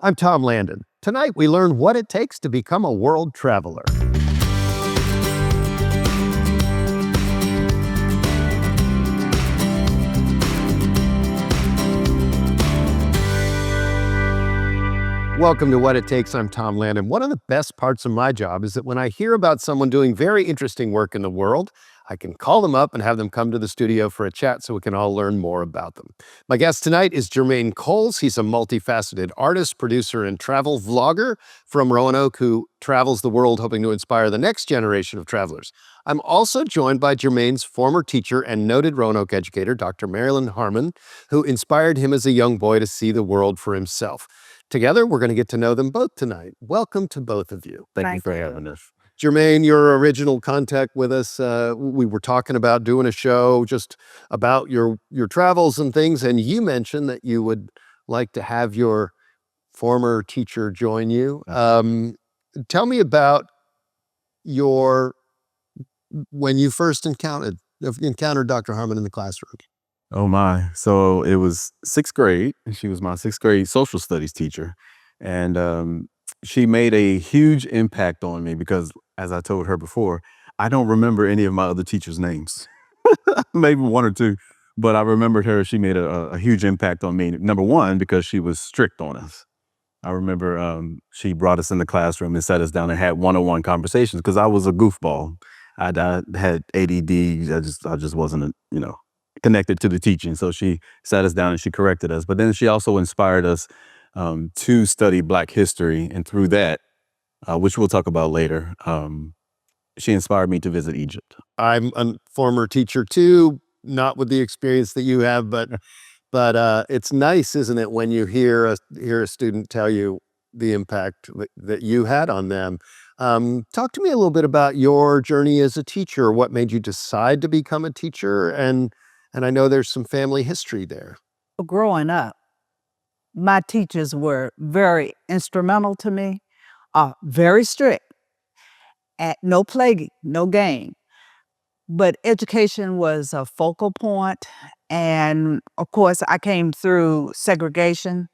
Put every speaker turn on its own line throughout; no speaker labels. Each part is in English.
I'm Tom Landon. Tonight we learn what it takes to become a world traveler. Welcome to What It Takes. I'm Tom Landon. One of the best parts of my job is that when I hear about someone doing very interesting work in the world, I can call them up and have them come to the studio for a chat so we can all learn more about them. My guest tonight is Jermaine Coles. He's a multifaceted artist, producer, and travel vlogger from Roanoke who travels the world hoping to inspire the next generation of travelers. I'm also joined by Jermaine's former teacher and noted Roanoke educator, Dr. Marylen Harmon, who inspired him as a young boy to see the world for himself. Together, we're going to get to know them both tonight. Welcome to both of you.
Thank you for having us.
Jermaine, your original contact with us, we were talking about doing a show just about your travels and things, and you mentioned that you would like to have your former teacher join you. Tell me about when you first encountered Dr. Harmon in the classroom.
Oh my. So it was sixth grade, and she was my sixth grade social studies teacher. And she made a huge impact on me because, as I told her before, I don't remember any of my other teachers' names, maybe one or two, but I remembered her. She made a huge impact on me. Number one, because she was strict on us. I remember she brought us in the classroom and sat us down and had one-on-one conversations because I was a goofball. I had ADD. I just wasn't, connected to the teaching. So she sat us down and she corrected us. But then she also inspired us to study Black history. And through that, which we'll talk about later, she inspired me to visit Egypt.
I'm a former teacher too, not with the experience that you have, but it's nice, isn't it, when you hear a student tell you the impact that you had on them. Talk to me a little bit about your journey as a teacher. What made you decide to become a teacher? And I know there's some family history there.
Growing up, my teachers were very instrumental to me, very strict, no play, no game. But education was a focal point. And of course, I came through segregation,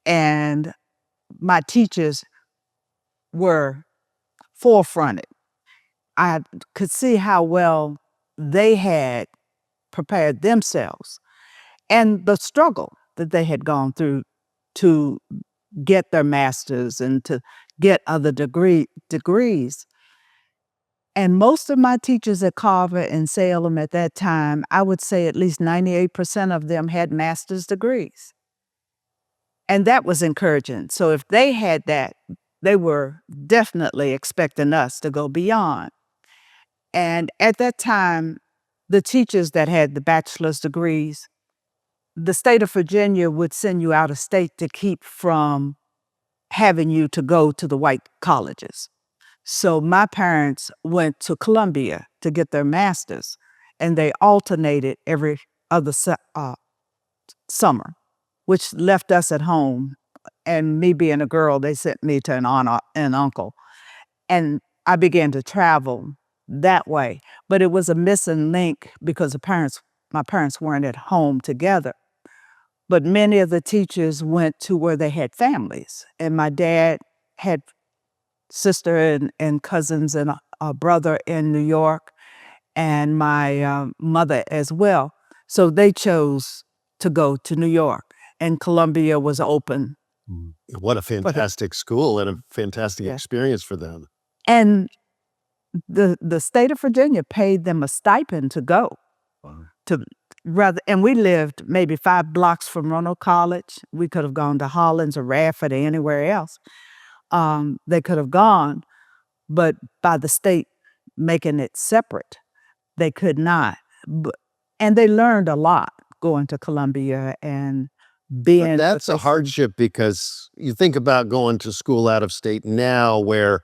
and my teachers were forefronted. I could see how well they had prepared themselves and the struggle that they had gone through to get their masters and to get other degrees. And most of my teachers at Carver and Salem at that time, I would say at least 98% of them had master's degrees. And that was encouraging. So if they had that, they were definitely expecting us to go beyond. And at that time, the teachers that had the bachelor's degrees, the state of Virginia would send you out of state to keep from having you to go to the white colleges. So my parents went to Columbia to get their master's, and they alternated every other summer, which left us at home. And me being a girl, they sent me to an aunt and uncle. And I began to travel that way. But it was a missing link because my parents weren't at home together. But many of the teachers went to where they had families. And my dad had sister and cousins and a brother in New York, and my mother as well. So they chose to go to New York, and Columbia was open.
What a fantastic school and a fantastic experience for them.
And the state of Virginia paid them a stipend to go. Wow. And we lived maybe 5 blocks from Roanoke College. We could have gone to Hollins or Radford or anywhere else. They could have gone, but by the state making it separate, they could not. And they learned a lot going to Columbia and being.
But that's a hardship because you think about going to school out of state now where,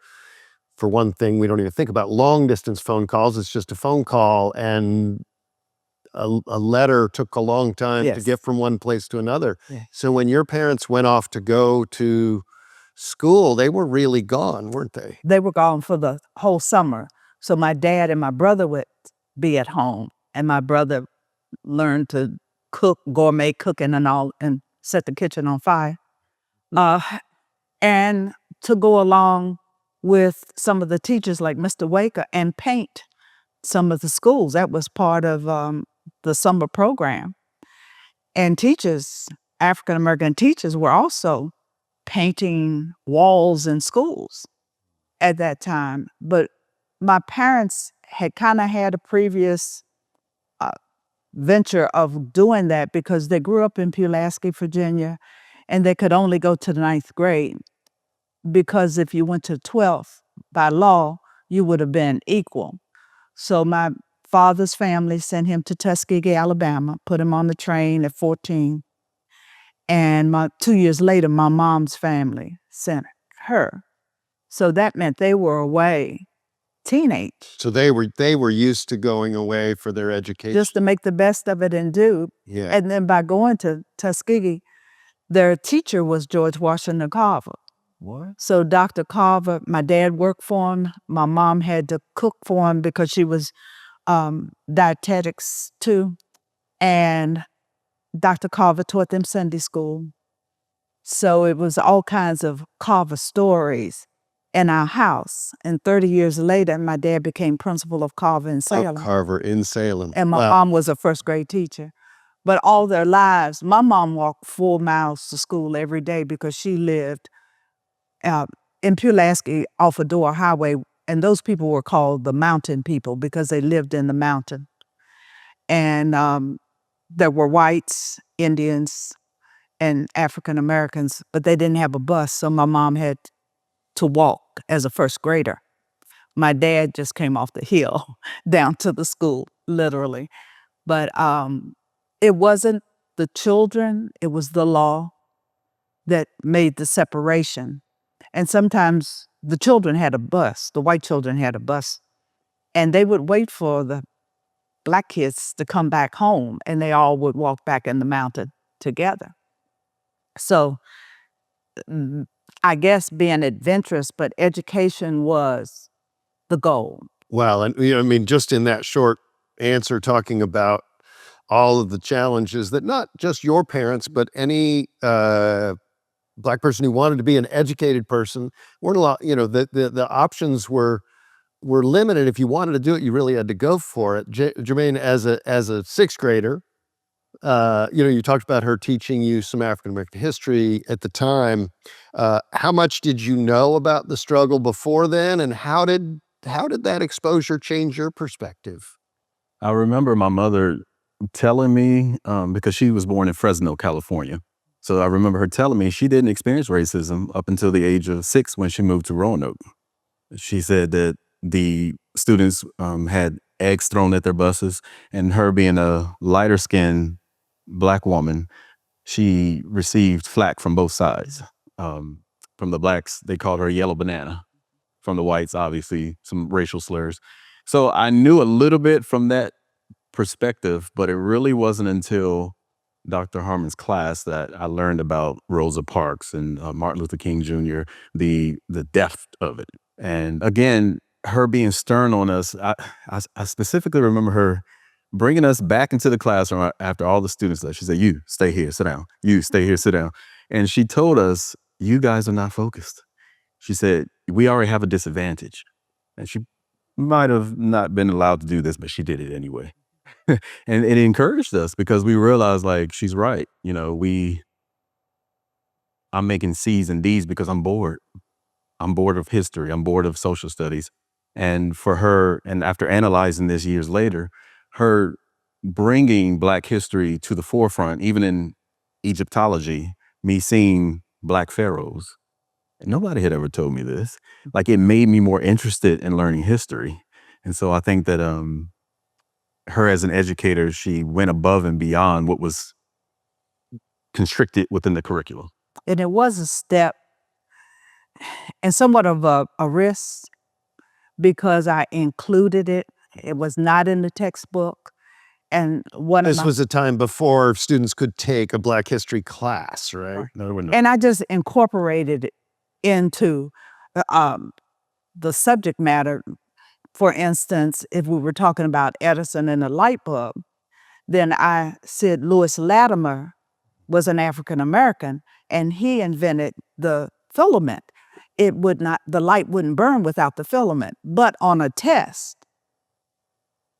for one thing, we don't even think about long distance phone calls. It's just a phone call, and a letter took a long time to get from one place to another. Yeah. So when your parents went off to go to school, they were really gone, weren't they?
They were gone for the whole summer. So my dad and my brother would be at home, and my brother learned to cook, gourmet cooking and all, and set the kitchen on fire. and to go along with some of the teachers like Mr. Waker and paint some of the schools. That was part of the summer program. And teachers, African-American teachers, were also painting walls in schools at that time. But my parents had kind of had a previous venture of doing that because they grew up in Pulaski, Virginia, and they could only go to the 9th grade because if you went to 12th, by law, you would have been equal. So my father's family sent him to Tuskegee, Alabama, put him on the train at 14. And 2 years later, my mom's family sent her. So that meant they were away, teenage.
So they were used to going away for their education.
Just to make the best of it and do.
Yeah.
And then by going to Tuskegee, their teacher was George Washington Carver.
What?
So Dr. Carver, my dad worked for him. My mom had to cook for him because she was dietetics too. And Dr. Carver taught them Sunday school. So it was all kinds of Carver stories in our house. And 30 years later, my dad became principal of Carver in Salem.
Carver in Salem.
And my mom was a first grade teacher. But all their lives, my mom walked 4 miles to school every day because she lived in Pulaski off of Door Highway. And those people were called the mountain people because they lived in the mountain. And there were whites, Indians, and African Americans, but they didn't have a bus. So my mom had to walk as a first grader. My dad just came off the hill down to the school, literally. But it wasn't the children, it was the law that made the separation. And sometimes the children had a bus, the white children had a bus, and they would wait for the Black kids to come back home, and they all would walk back in the mountain together. So I guess being adventurous, but education was the goal.
Wow. And, I mean, just in that short answer, talking about all of the challenges that not just your parents, but any Black person who wanted to be an educated person weren't a lot, the options were limited. If you wanted to do it, you really had to go for it. Jermaine, as a sixth grader, you talked about her teaching you some African American history at the time. How much did you know about the struggle before then, and how did that exposure change your perspective?
I remember my mother telling me, because she was born in Fresno, California. So I remember her telling me she didn't experience racism up until the age of 6 when she moved to Roanoke. She said that the students had eggs thrown at their buses, and her being a lighter skinned Black woman, she received flack from both sides. From the Blacks, they called her yellow banana. From the whites, obviously, some racial slurs. So I knew a little bit from that perspective, but it really wasn't until Dr. Harmon's class that I learned about Rosa Parks and Martin Luther King Jr., the depth of it. And again, her being stern on us, I specifically remember her bringing us back into the classroom after all the students left. She said, "You stay here, sit down. You stay here, sit down." And she told us, "You guys are not focused." She said, "We already have a disadvantage." And she might have not been allowed to do this, but she did it anyway. And it encouraged us because we realized, like, she's right. I'm making C's and D's because I'm bored. I'm bored of history. I'm bored of social studies. And for her, and after analyzing this years later, her bringing Black history to the forefront, even in Egyptology, me seeing Black pharaohs, nobody had ever told me this. Like, it made me more interested in learning history. And so I think that her as an educator, she went above and beyond what was constricted within the curriculum.
And it was a step and somewhat of a risk because I included it. It was not in the textbook. And
this was a time before students could take a Black history class, right?
And I just incorporated it into the subject matter. For instance, if we were talking about Edison and the light bulb, then I said Lewis Latimer was an African American, and he invented the filament, the light wouldn't burn without the filament. But on a test,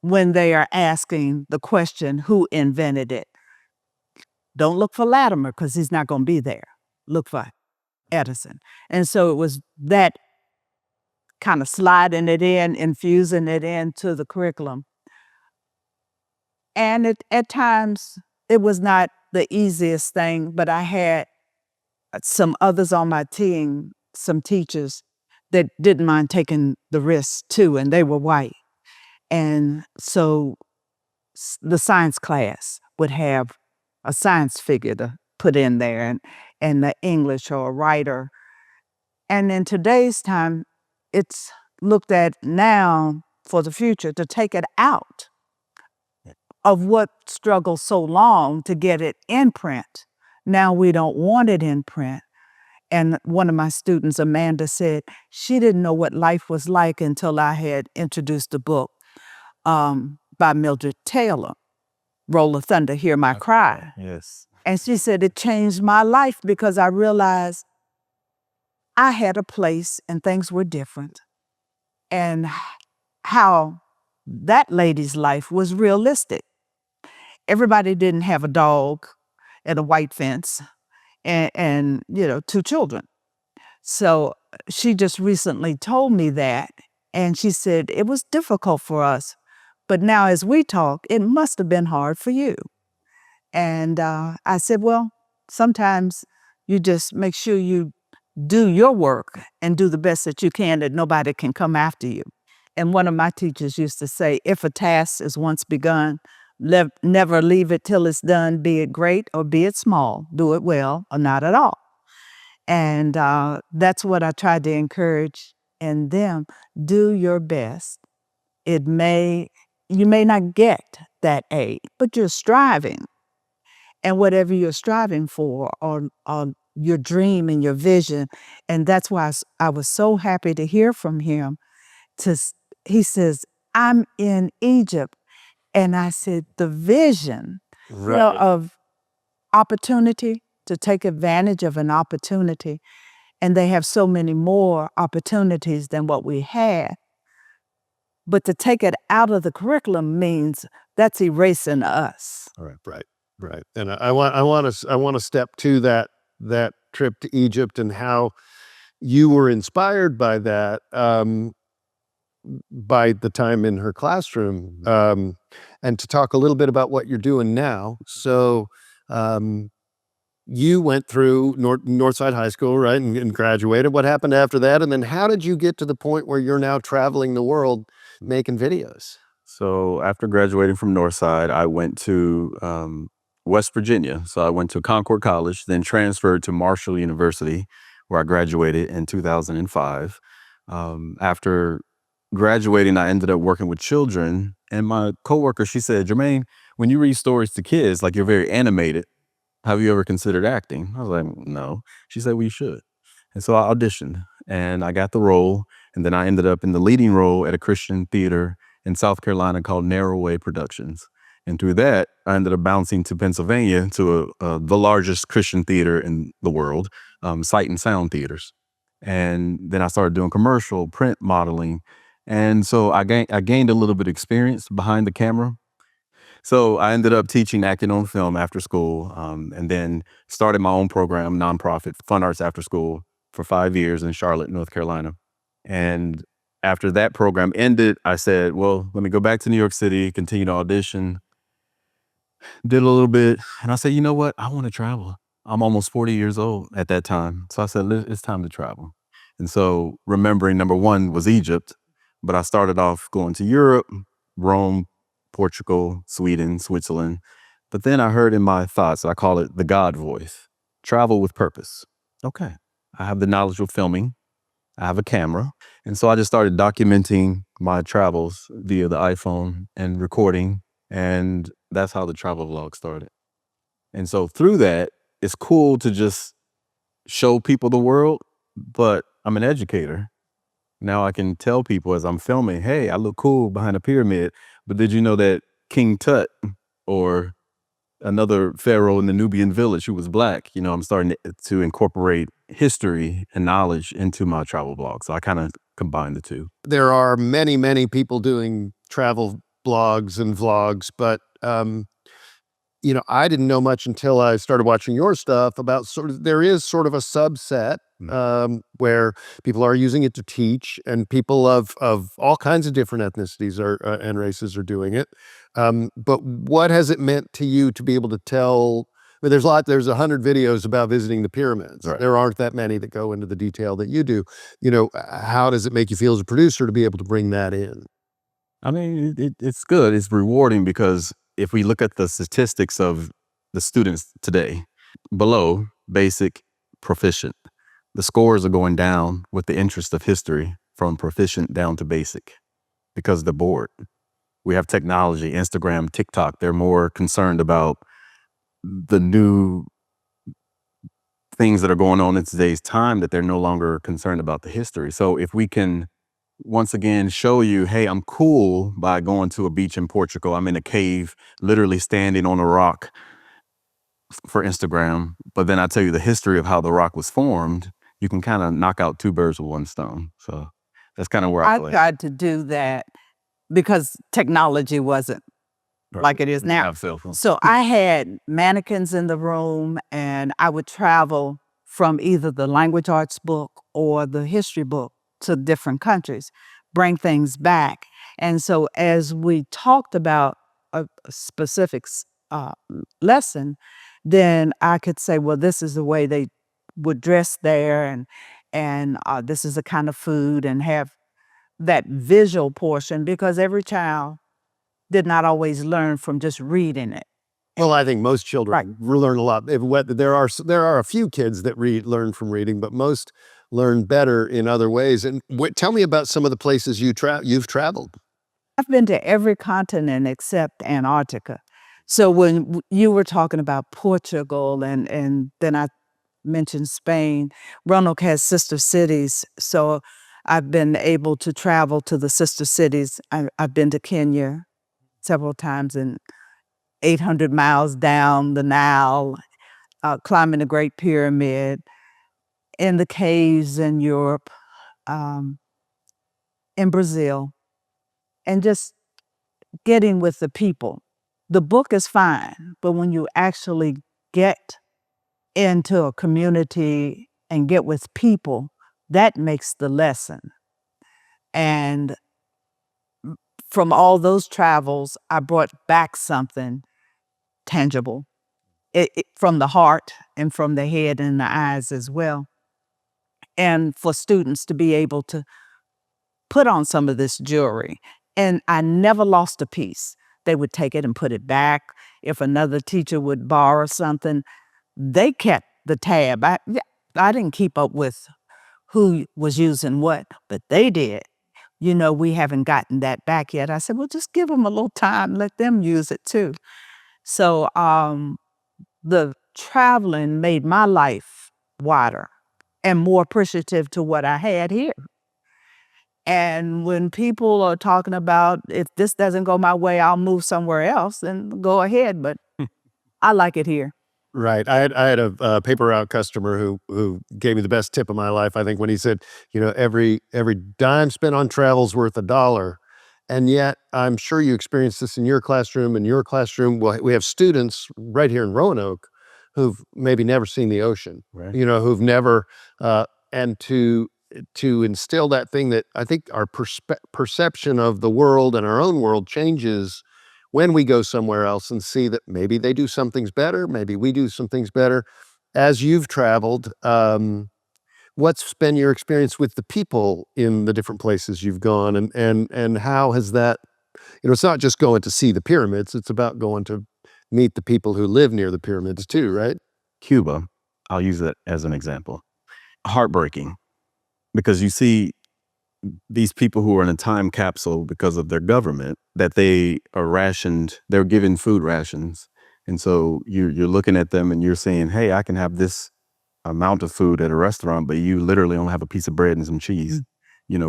when they are asking the question, who invented it? Don't look for Latimer because he's not going to be there. Look for Edison. And so it was that kind of sliding it in, infusing it into the curriculum. And at times, it was not the easiest thing, but I had some others on my team, some teachers that didn't mind taking the risk too, and they were white. And so the science class would have a science figure to put in there, and the English or a writer. And in today's time, it's looked at now for the future to take it out of what struggled so long to get it in print. Now we don't want it in print. And one of my students, Amanda, said she didn't know what life was like until I had introduced a book by Mildred Taylor, Roll of Thunder, Hear My Cry.
Yes.
And she said it changed my life because I realized I had a place and things were different. And how that lady's life was realistic. Everybody didn't have a dog and a white fence and 2 children. So she just recently told me that, and she said it was difficult for us. But now as we talk, it must have been hard for you. And I said, well, sometimes you just make sure you do your work and do the best that you can, that nobody can come after you. And one of my teachers used to say, if a task is once begun, never leave it till it's done, be it great or be it small. Do it well or not at all. And that's what I tried to encourage in them. Do your best. You may not get that A, but you're striving. And whatever you're striving for, or your dream and your vision. And that's why I was so happy to hear from him. He says, I'm in Egypt. And I said, the vision of opportunity, to take advantage of an opportunity. And they have so many more opportunities than what we had. But to take it out of the curriculum means that's erasing us.
All right. Right. And I want to step to that trip to Egypt and how you were inspired by that by the time in her classroom, and to talk a little bit about what you're doing now. So you went through Northside High School, right, and graduated. What happened after that? And then how did you get to the point where you're now traveling the world making videos?
So after graduating from Northside, I went to West Virginia. So I went to Concord College, then transferred to Marshall University, where I graduated in 2005. After graduating, I ended up working with children. And my coworker, she said, Jermaine, when you read stories to kids, like you're very animated, have you ever considered acting? I was like, no. She said, well, you should. And so I auditioned and I got the role. And then I ended up in the leading role at a Christian theater in South Carolina called Narrowway Productions. And through that, I ended up bouncing to Pennsylvania to the largest Christian theater in the world, Sight and Sound Theaters. And then I started doing commercial, print modeling. And so I gained a little bit of experience behind the camera. So I ended up teaching acting on film after school, and then started my own program, nonprofit, Fun Arts After School, for 5 years in Charlotte, North Carolina. And after that program ended, I said, well, let me go back to New York City, continue to audition. Did a little bit, and I said, you know what? I want to travel. I'm almost 40 years old at that time. So I said, it's time to travel. And so remembering number one was Egypt, but I started off going to Europe, Rome, Portugal, Sweden, Switzerland. But then I heard in my thoughts, I call it the God voice, travel with purpose. Okay, I have the knowledge of filming. I have a camera. And so I just started documenting my travels via the iPhone and recording. And that's how the travel vlog started. And so through that, it's cool to just show people the world, but I'm an educator. Now I can tell people as I'm filming, hey, I look cool behind a pyramid, but did you know that King Tut or another pharaoh in the Nubian village who was black. I'm starting to incorporate history and knowledge into my travel blog. So I kind of combine the two.
There are many, many people doing travel blogs and vlogs, but I didn't know much until I started watching your stuff about there is sort of a subset where people are using it to teach, and people of all kinds of different ethnicities and races are doing it. But what has it meant to you to be able to tell? I mean, there's 100 videos about visiting the pyramids.
Right.
There aren't that many that go into the detail that you do. How does it make you feel as a producer to be able to bring that in?
I mean, it's good. It's rewarding because if we look at the statistics of the students today, below basic, proficient, the scores are going down with the interest of history from proficient down to basic because they're bored. We have technology, Instagram, TikTok. They're more concerned about the new things that are going on in today's time that they're no longer concerned about the history. So if we can once again show you, hey, I'm cool by going to a beach in Portugal. I'm in a cave, literally standing on a rock for Instagram. But then I tell you the history of how the rock was formed. You can kind of knock out two birds with one stone. So that's kind of where I play.
tried to do that because technology wasn't like it is now.
Have cell phones.
So I had mannequins in the room, and I would travel from either the language arts book or the history book to different countries, bring things back. And so as we talked about a specific lesson, then I could say, well, this is the way they would dress there, and this is the kind of food, and have that visual portion, because every child did not always learn from just reading it.
Well, I think most children learn a lot. There are a few kids that learn from reading, but most learn better in other ways. And tell me about some of the places you've traveled.
I've been to every continent except Antarctica. So when you were talking about Portugal, and then I mentioned Spain, Roanoke has sister cities. So I've been able to travel to the sister cities. I've been to Kenya several times, and 800 miles down the Nile, climbing the Great Pyramid, in the caves in Europe, in Brazil, and just getting with the people. The book is fine, but when you actually get into a community and get with people, that makes the lesson. And from all those travels, I brought back something tangible, from the heart and from the head and the eyes as well. And for students to be able to put on some of this jewelry. And I never lost a piece. They would take it and put it back. If another teacher would borrow something, they kept the tab. I didn't keep up with who was using what, but they did. We haven't gotten that back yet. I said, well, just give them a little time, let them use it too. So the traveling made my life wider and more appreciative to what I had here. And when people are talking about, if this doesn't go my way, I'll move somewhere else, then go ahead. But I like it here.
Right. I had a paper route customer who gave me the best tip of my life, I think, when he said, every dime spent on travel is worth $1. And yet, I'm sure you experienced this in your classroom. In your classroom, we have students right here in Roanoke who've maybe never seen the ocean,
Right.
Who've never, and to instill that thing that I think our perception of the world and our own world changes when we go somewhere else and see that maybe they do some things better, maybe we do some things better. As you've traveled, what's been your experience with the people in the different places you've gone, and how has that, it's not just going to see the pyramids, it's about going to meet the people who live near the pyramids too, right?
Cuba, I'll use that as an example. Heartbreaking, because you see these people who are in a time capsule because of their government, that they are rationed, they're given food rations. And so you're looking at them and you're saying, hey, I can have this amount of food at a restaurant, but you literally only have a piece of bread and some cheese.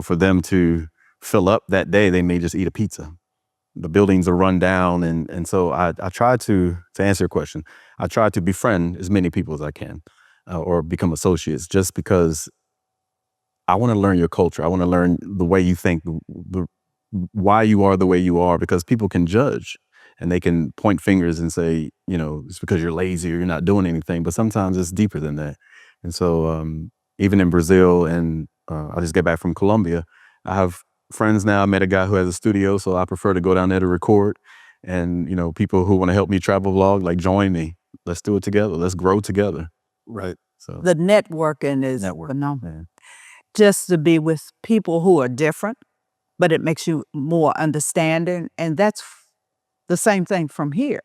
For them to fill up that day, they may just eat a pizza. the buildings are run down, and so I try to answer your question. I try to befriend as many people as I can, or become associates, just because I want to learn your culture. I want to learn the way you think, why you are the way you are, because people can judge and they can point fingers and say, it's because you're lazy or you're not doing anything. But sometimes it's deeper than that. And so even in Brazil, and I just get back from Colombia, I have friends now. I met a guy who has a studio, so I prefer to go down there to record. And, people who want to help me travel vlog, like, join me. Let's do it together. Let's grow together.
Right.
So
The networking is phenomenal. Yeah. Just to be with people who are different, but it makes you more understanding. And that's the same thing from here.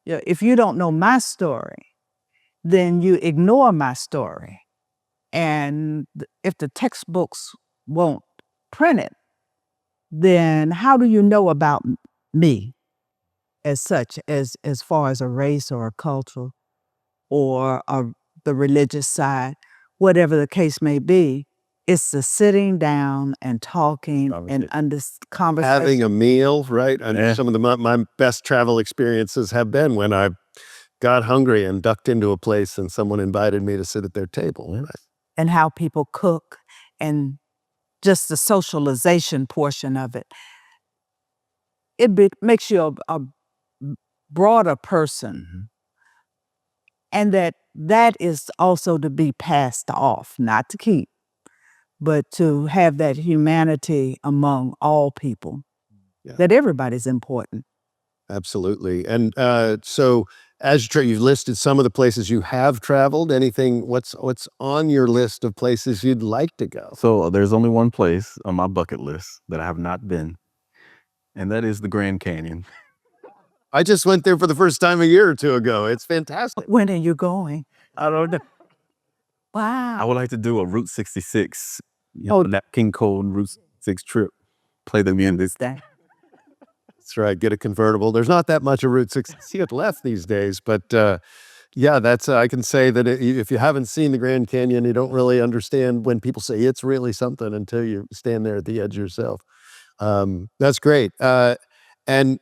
If you don't know my story, then you ignore my story. And if the textbooks won't print it, then how do you know about me as such, as far as a race or a culture or the religious side, whatever the case may be? It's the sitting down and talking and conversation.
Having a meal, right? And some of my best travel experiences have been when I got hungry and ducked into a place and someone invited me to sit at their table. Right?
And how people cook and just the socialization portion of it. It makes you a broader person. Mm-hmm. And that is also to be passed off, not to keep, but to have that humanity among all people, that everybody's important.
Absolutely. And so as you've listed some of the places you have traveled, anything, what's on your list of places you'd like to go?
So there's only one place on my bucket list that I have not been, and that is the Grand Canyon.
I just went there for the first time a year or two ago. It's fantastic.
When are you going?
I don't know.
Wow.
I would like to do a Route 66, that King Cole Route 66 trip. Play the music.
That's right. Get a convertible. There's not that much of Route 66 left these days, but that's I can say that if you haven't seen the Grand Canyon, you don't really understand when people say it's really something until you stand there at the edge yourself. That's great. And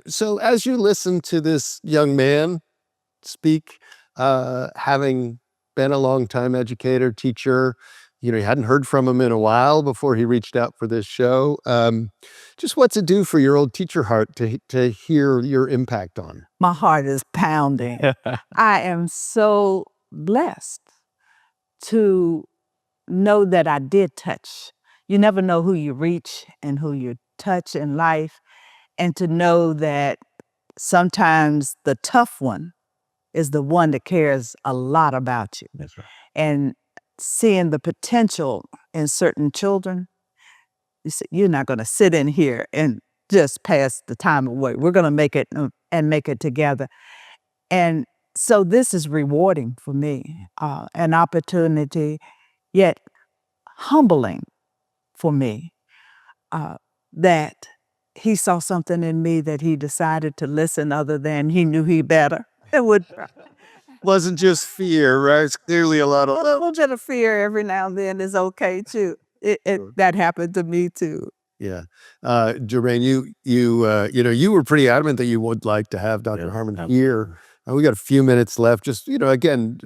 so as you listen to this young man speak, having been a long-time educator, teacher, you hadn't heard from him in a while before he reached out for this show. Just what's it do for your old teacher heart to hear your impact on?
My heart is pounding. I am so blessed to know that I did touch. You never know who you reach and who you touch in life. And to know that sometimes the tough one is the one that cares a lot about you.
That's right.
And seeing the potential in certain children, you're not going to sit in here and just pass the time away. We're going to make it and make it together. And so this is rewarding for me, an opportunity, yet humbling for me, that he saw something in me that he decided to listen, other than he knew he better. It
wasn't just fear, right? It's clearly a little
bit of fear every now and then is okay too.
Sure.
That happened to me too.
Yeah, Jermaine, you were pretty adamant that you would like to have Dr. Harmon here. We got a few minutes left. Just again,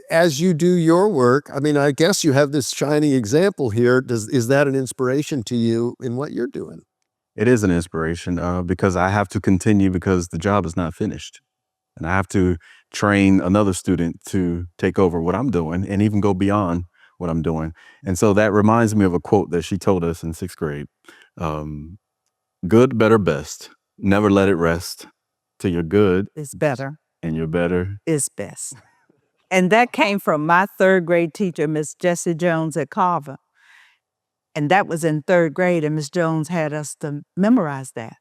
as you do your work, I mean, I guess you have this shining example here. Is that an inspiration to you in what you're doing?
It is an inspiration because I have to continue, because the job is not finished. And I have to train another student to take over what I'm doing and even go beyond what I'm doing. And so that reminds me of a quote that she told us in 6th grade. Good, better, best. Never let it rest till your good
is better.
And your better
is best. And that came from my 3rd grade teacher, Miss Jessie Jones at Carver. And that was in 3rd grade, and Miss Jones had us to memorize that.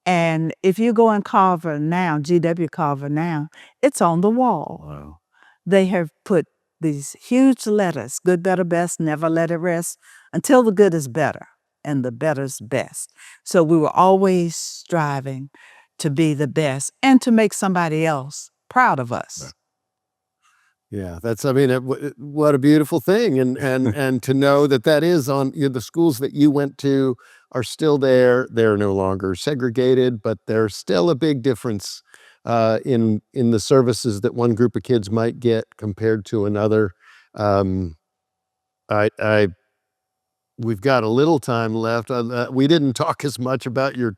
And if you go in Carver now, GW Carver now, it's on the wall.
Wow.
They have put these huge letters, good, better, best, never let it rest, until the good is better and the better's best. So we were always striving to be the best and to make somebody else proud of us.
Yeah, what a beautiful thing. And to know that is on the schools that you went to are still there. They're no longer segregated, but there's still a big difference in the services that one group of kids might get compared to another. Um, I We've got a little time left. We didn't talk as much about your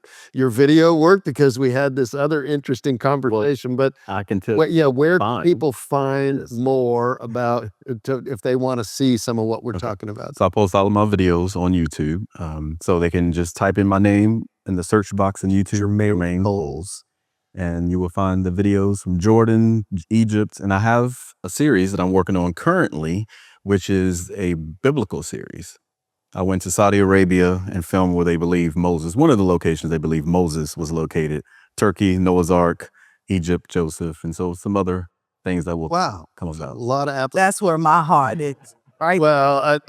video work because we had this other interesting conversation. But
I can tell.
where
Fine.
people find
Yes.
more about if they want to see some of what we're talking about.
So I post all of my videos on YouTube. So they can just type in my name in the search box in YouTube, Jermaine Coles, and you will find the videos from Jordan, Egypt, and I have a series that I'm working on currently, which is a biblical series. I went to Saudi Arabia and filmed where they believe Moses, one of the locations they believe Moses was located. Turkey, Noah's Ark, Egypt, Joseph, and so some other things that will come
A
about.
lot of applications.
That's where my heart is. Right.
Well,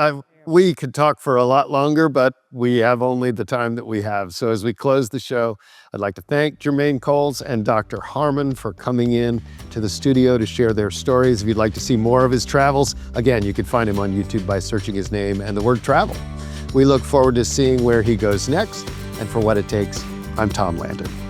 we could talk for a lot longer, but we have only the time that we have. So as we close the show, I'd like to thank Jermaine Coles and Dr. Harmon for coming in to the studio to share their stories. If you'd like to see more of his travels, again, you can find him on YouTube by searching his name and the word travel. We look forward to seeing where he goes next. And for What It Takes, I'm Tom Landon.